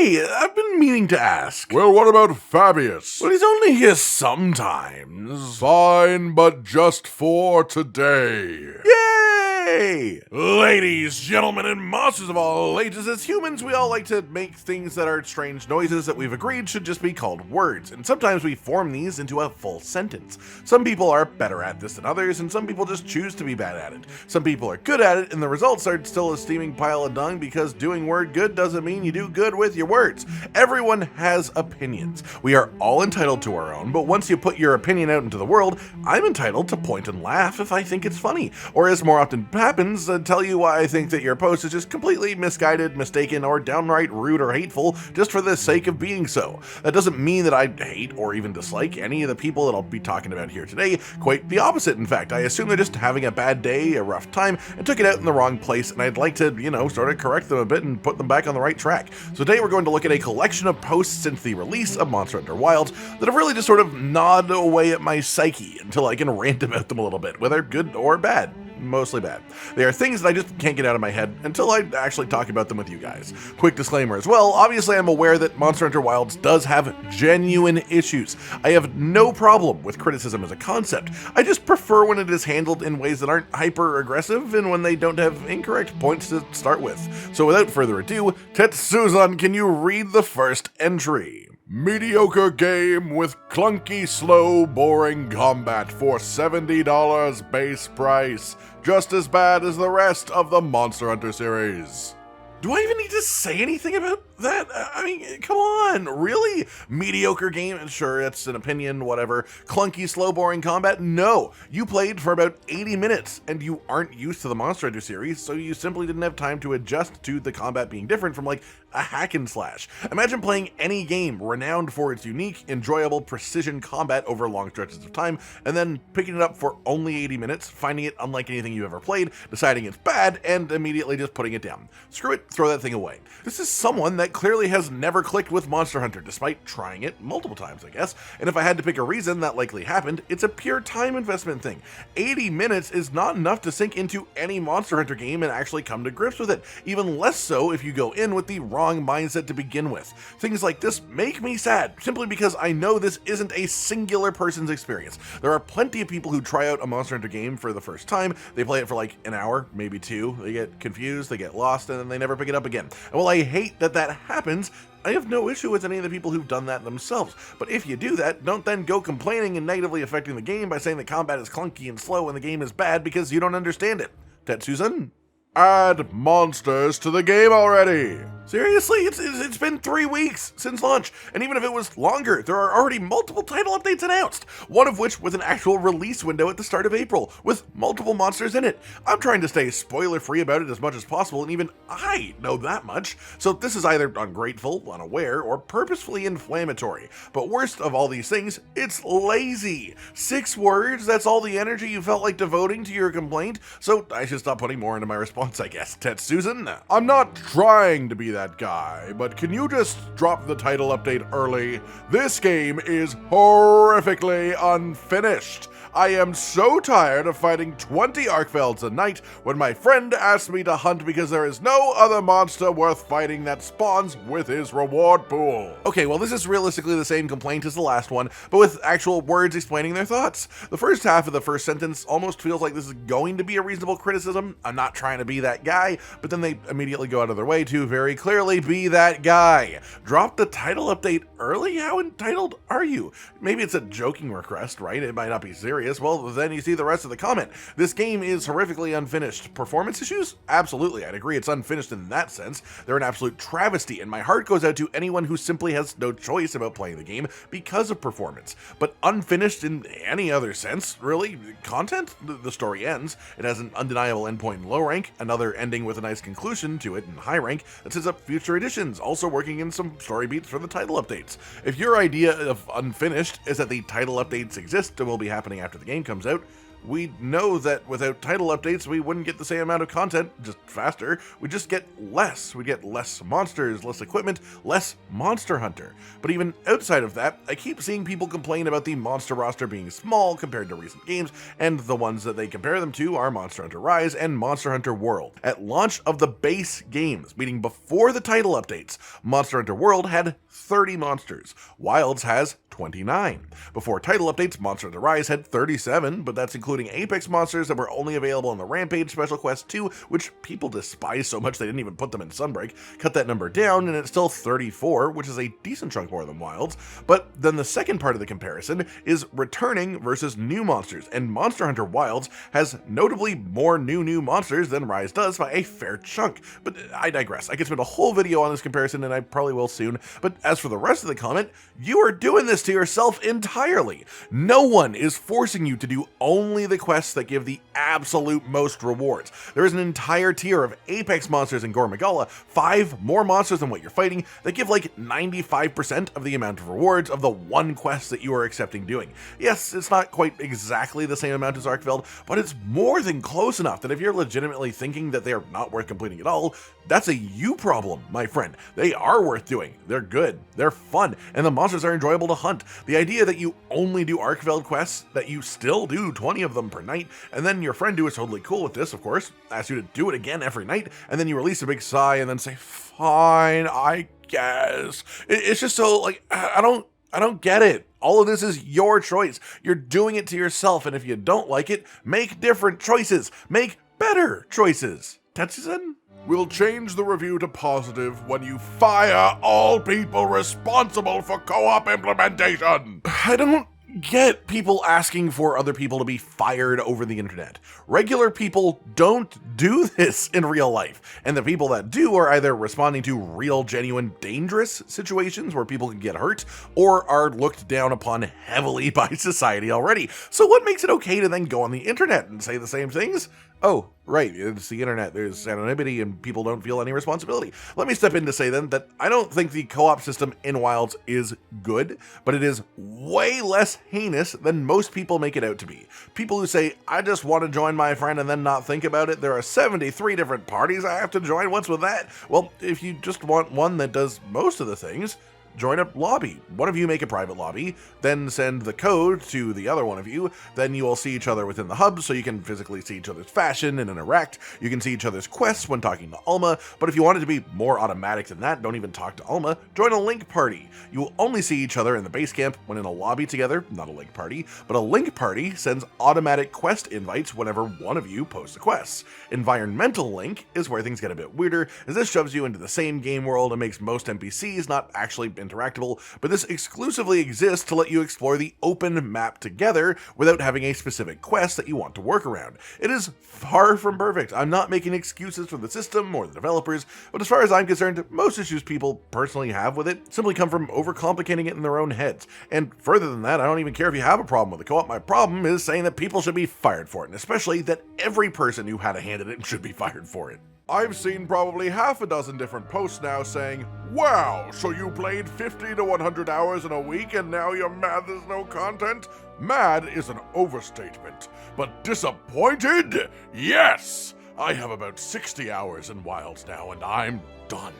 Hey, I've been meaning to ask. Well, what about Fabius? Well, he's only here sometimes. Fine, but just for today. Yay! Ladies, gentlemen, and monsters of all ages, as humans, we all like to make things that are strange noises that we've agreed should just be called words, and sometimes we form these into a full sentence. Some people are better at this than others, and some people just choose to be bad at it. Some people are good at it, and the results are still a steaming pile of dung because doing word good doesn't mean you do good with your words. Everyone has opinions. We are all entitled to our own, but once you put your opinion out into the world, I'm entitled to point and laugh if I think it's funny, or as more often happens, tell you why I think that your post is just completely misguided, mistaken, or downright rude or hateful just for the sake of being so. That doesn't mean that I hate or even dislike any of the people that I'll be talking about here today. Quite the opposite, in fact. I assume they're just having a bad day, a rough time, and took it out in the wrong place, and I'd like to, sort of correct them a bit and put them back on the right track. So today we're going to look at a collection of posts since the release of Monster Hunter Wilds that have really just sort of gnawed away at my psyche until I can rant about them a little bit, whether good or bad. Mostly bad. They are things that I just can't get out of my head until I actually talk about them with you guys. Quick disclaimer as well, obviously I'm aware that Monster Hunter Wilds does have genuine issues. I have no problem with criticism as a concept. I just prefer when it is handled in ways that aren't hyper-aggressive and when they don't have incorrect points to start with. So without further ado, Tetsuzan, can you read the first entry? Mediocre game with clunky, slow, boring combat for $70 base price. Just as bad as the rest of the Monster Hunter series. Do I even need to say anything about that? I mean, come on, really? Mediocre game? Sure, it's an opinion, whatever. Clunky, slow, boring combat? No. You played for about 80 minutes, and you aren't used to the Monster Hunter series, so you simply didn't have time to adjust to the combat being different from, like, a hack and slash. Imagine playing any game renowned for its unique, enjoyable precision combat over long stretches of time, and then picking it up for only 80 minutes, finding it unlike anything you've ever played, deciding it's bad, and immediately just putting it down. Screw it. Throw that thing away. This is someone that clearly has never clicked with Monster Hunter, despite trying it multiple times, I guess. And if I had to pick a reason that likely happened, it's a pure time investment thing. 80 minutes is not enough to sink into any Monster Hunter game and actually come to grips with it. Even less so if you go in with the wrong mindset to begin with. Things like this make me sad, simply because I know this isn't a singular person's experience. There are plenty of people who try out a Monster Hunter game for the first time, they play it for like an hour, maybe two, they get confused, they get lost, and then they never pick it up again. And while I hate that that happens, I have no issue with any of the people who've done that themselves. But if you do that, don't then go complaining and negatively affecting the game by saying the combat is clunky and slow and the game is bad because you don't understand it. Tetsuzan? Add monsters to the game already! Seriously, it's been 3 weeks since launch, and even if it was longer, there are already multiple title updates announced, one of which with an actual release window at the start of April, with multiple monsters in it. I'm trying to stay spoiler-free about it as much as possible, and even I know that much, so this is either ungrateful, unaware, or purposefully inflammatory. But worst of all these things, it's lazy. 6 words, that's all the energy you felt like devoting to your complaint, so I should stop putting more into my response, I guess. Tetsuzan? I'm not trying to be that guy, but can you just drop the title update early? This game is horrifically unfinished. I am so tired of fighting 20 arkvelds a night when my friend asks me to hunt because there is no other monster worth fighting that spawns with his reward pool. Okay, well this is realistically the same complaint as the last one, but with actual words explaining their thoughts. The first half of the first sentence almost feels like this is going to be a reasonable criticism. I'm not trying to be that guy, but then they immediately go out of their way to very clearly be that guy. Drop the title update early? How entitled are you? Maybe it's a joking request, right? It might not be serious. Well, then you see the rest of the comment. This game is horrifically unfinished. Performance issues? Absolutely, I'd agree it's unfinished in that sense. They're an absolute travesty, and my heart goes out to anyone who simply has no choice about playing the game because of performance. But unfinished in any other sense, really? Content? The story ends. It has an undeniable endpoint in low rank, another ending with a nice conclusion to it in high rank that sets up future editions, also working in some story beats for the title updates. If your idea of unfinished is that the title updates exist and will be happening after the game comes out, we know that without title updates, we wouldn't get the same amount of content, just faster. We just get less. We get less monsters, less equipment, less Monster Hunter. But even outside of that, I keep seeing people complain about the monster roster being small compared to recent games, and the ones that they compare them to are Monster Hunter Rise and Monster Hunter World. At launch of the base games, meaning before the title updates, Monster Hunter World had 30 monsters. Wilds has 29. Before title updates, Monster Hunter Rise had 37, but that's including Apex monsters that were only available in the Rampage Special Quest 2, which people despise so much they didn't even put them in Sunbreak. Cut that number down, and it's still 34, which is a decent chunk more than Wilds. But then the second part of the comparison is returning versus new monsters, and Monster Hunter Wilds has notably more new monsters than Rise does by a fair chunk. But I digress. I could spend a whole video on this comparison, and I probably will soon. But as for the rest of the comment, you are doing this to yourself entirely. No one is forcing you to do only the quests that give the absolute most rewards. There is an entire tier of Apex monsters in Gore Magala, 5 more monsters than what you're fighting, that give like 95% of the amount of rewards of the one quest that you are accepting doing. Yes, it's not quite exactly the same amount as Arkveld, but it's more than close enough that if you're legitimately thinking that they are not worth completing at all, that's a you problem, my friend. They are worth doing. They're good, they're fun, and the monsters are enjoyable to hunt. The idea that you only do arkveld quests, that you still do 20 of them per night, and then your friend who is totally cool with this, of course, asks you to do it again every night, and then you release a big sigh and then say, fine, I guess. It's just so, like, I don't get it. All of this is your choice. You're doing it to yourself, and if you don't like it, make different choices. Make better choices. Tetsuzen? We'll change the review to positive when you fire all people responsible for co-op implementation. I don't get people asking for other people to be fired over the internet. Regular people don't do this in real life, and the people that do are either responding to real, genuine, dangerous situations where people can get hurt, or are looked down upon heavily by society already. So what makes it okay to then go on the internet and say the same things? Oh, right, it's the internet, there's anonymity and people don't feel any responsibility. Let me step in to say then that I don't think the co-op system in Wilds is good, but it is way less heinous than most people make it out to be. People who say, I just want to join my friend and then not think about it, there are 73 different parties I have to join, what's with that? Well, if you just want one that does most of the things, join a lobby. One of you make a private lobby, then send the code to the other one of you, then you will see each other within the hub so you can physically see each other's fashion and interact. You can see each other's quests when talking to Alma, but if you want it to be more automatic than that, don't even talk to Alma, join a link party. You will only see each other in the base camp when in a lobby together, not a link party, but a link party sends automatic quest invites whenever one of you posts a quest. Environmental link is where things get a bit weirder, as this shoves you into the same game world and makes most NPCs not actually interactable, but this exclusively exists to let you explore the open map together without having a specific quest that you want to work around. It is far from perfect. I'm not making excuses for the system or the developers, but as far as I'm concerned, most issues people personally have with it simply come from overcomplicating it in their own heads. And further than that, I don't even care if you have a problem with the co-op. My problem is saying that people should be fired for it, and especially that every person who had a hand in it should be fired for it. I've seen probably half a dozen different posts now saying, wow, so you played 50 to 100 hours in a week and now you're mad there's no content? Mad is an overstatement, but disappointed? Yes! I have about 60 hours in Wilds now and I'm done.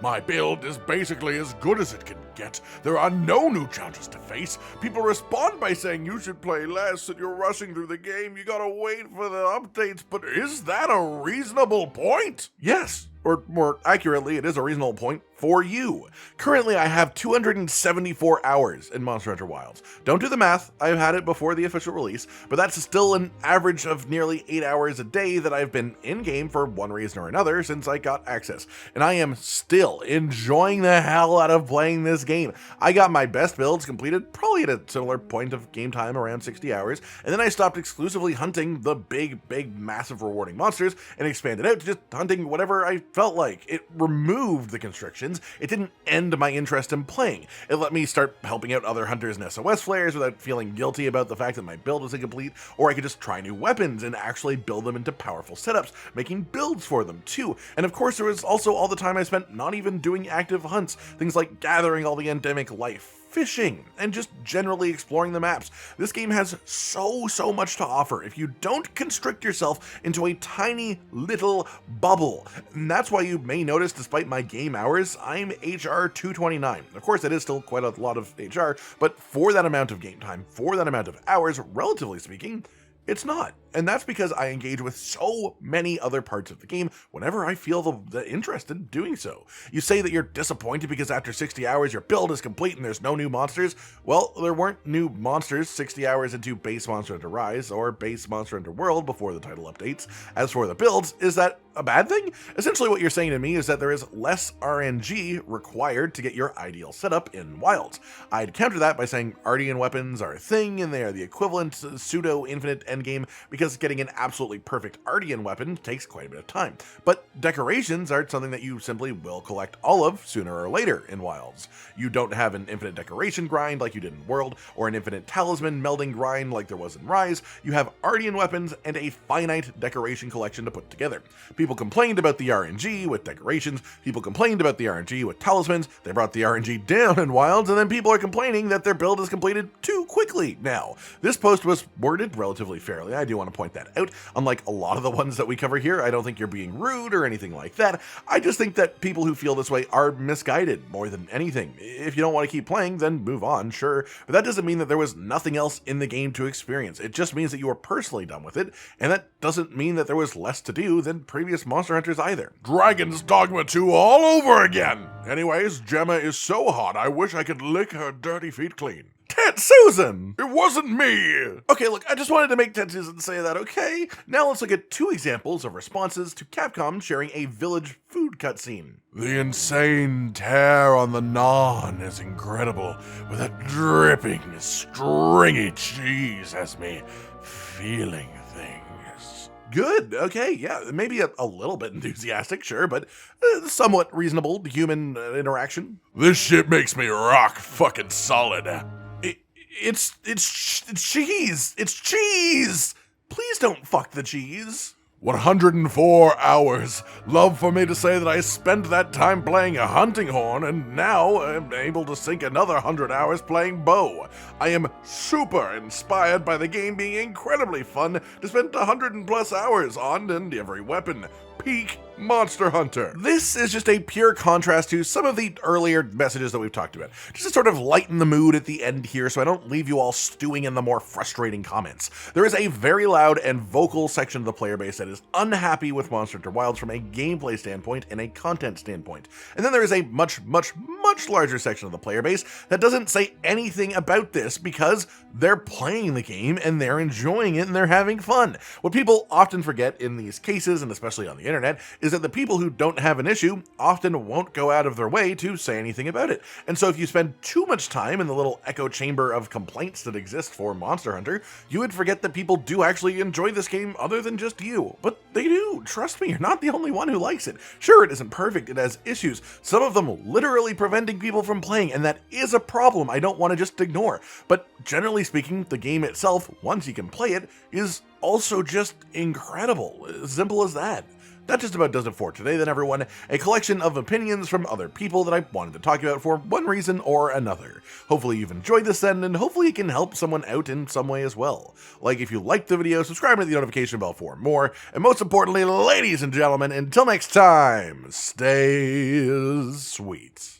My build is basically as good as it can get. There are no new challenges to face. People respond by saying you should play less and you're rushing through the game. You gotta wait for the updates, but is that a reasonable point? Yes. Or more accurately, it is a reasonable point for you. Currently, I have 274 hours in Monster Hunter Wilds. Don't do the math, I've had it before the official release, but that's still an average of nearly 8 hours a day that I've been in-game for one reason or another since I got access. And I am still enjoying the hell out of playing this game. I got my best builds completed probably at a similar point of game time, around 60 hours, and then I stopped exclusively hunting the big, massive rewarding monsters and expanded out to just hunting whatever I felt like. It removed the constrictions. It didn't end my interest in playing. It let me start helping out other hunters and SOS flares without feeling guilty about the fact that my build was incomplete, or I could just try new weapons and actually build them into powerful setups, making builds for them too. And of course there was also all the time I spent not even doing active hunts, things like gathering all the endemic life, fishing, and just generally exploring the maps. This game has so much to offer if you don't constrict yourself into a tiny little bubble. And that's why you may notice, despite my game hours, I'm HR 229. Of course, it is still quite a lot of HR, but for that amount of game time, for that amount of hours, relatively speaking, it's not. And that's because I engage with so many other parts of the game whenever I feel the interest in doing so. You say that you're disappointed because after 60 hours your build is complete and there's no new monsters. Well, there weren't new monsters 60 hours into Base Monster Hunter Rise or Base Monster Hunter World before the title updates. As for the builds, is that a bad thing? Essentially what you're saying to me is that there is less RNG required to get your ideal setup in Wilds. I'd counter that by saying artian weapons are a thing and they are the equivalent pseudo-infinite endgame, because getting an absolutely perfect artian weapon takes quite a bit of time. But decorations are something that you simply will collect all of sooner or later in Wilds. You don't have an infinite decoration grind like you did in World, or an infinite talisman melding grind like there was in Rise. You have artian weapons and a finite decoration collection to put together. People complained about the RNG with decorations, people complained about the RNG with talismans, they brought the RNG down in Wilds, and then people are complaining that their build is completed too quickly now. This post was worded relatively fairly, I do want to point that out. Unlike a lot of the ones that we cover here, I don't think you're being rude or anything like that. I just think that people who feel this way are misguided more than anything. If you don't want to keep playing, then move on, sure, but that doesn't mean that there was nothing else in the game to experience. It just means that you were personally done with it, and that doesn't mean that there was less to do than previous Monster Hunters either. Dragon's Dogma 2 all over again! Anyways, Gemma is so hot I wish I could lick her dirty feet clean. Ted Susan! It wasn't me! Okay, look, I just wanted to make Ted Susan say that, okay? Now let's look at 2 examples of responses to Capcom sharing a village food cutscene. The insane tear on the naan is incredible, but that dripping, stringy cheese has me feeling things. Good, okay, yeah, maybe a little bit enthusiastic, sure, but somewhat reasonable human interaction. This shit makes me rock fucking solid. It's cheese! It's cheese! Please don't fuck the cheese. 104 hours. Love for me to say that I spent that time playing a hunting horn, and now I'm able to sink another 100 hours playing bow. I am super inspired by the game being incredibly fun to spend 100+ hours on, and every weapon. Peak Monster Hunter. This is just a pure contrast to some of the earlier messages that we've talked about. Just to sort of lighten the mood at the end here so I don't leave you all stewing in the more frustrating comments. There is a very loud and vocal section of the player base that is unhappy with Monster Hunter Wilds from a gameplay standpoint and a content standpoint. And then there is a much larger section of the player base that doesn't say anything about this because they're playing the game and they're enjoying it and they're having fun. What people often forget in these cases, and especially on the internet, is that the people who don't have an issue often won't go out of their way to say anything about it. And so if you spend too much time in the little echo chamber of complaints that exist for Monster Hunter, you would forget that people do actually enjoy this game other than just you. But they do, trust me, you're not the only one who likes it. Sure, it isn't perfect, it has issues, some of them literally preventing people from playing, and that is a problem I don't want to just ignore. But generally speaking, the game itself, once you can play it, is also just incredible. As simple as that. That just about does it for today then, everyone. A collection of opinions from other people that I wanted to talk about for one reason or another. Hopefully you've enjoyed this then, and hopefully it can help someone out in some way as well. Like if you liked the video, subscribe and hit the notification bell for more. And most importantly, ladies and gentlemen, until next time, stay sweet.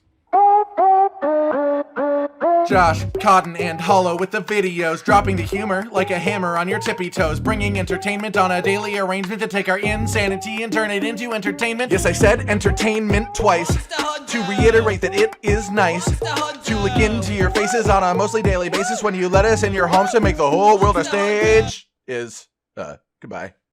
Josh, Cotton, and Hollow with the videos, dropping the humor like a hammer on your tippy toes, bringing entertainment on a daily arrangement to take our insanity and turn it into entertainment. Yes, I said entertainment twice, to reiterate that it is nice to look into your faces on a mostly daily basis when you let us in your homes to make the whole world a stage. Goodbye.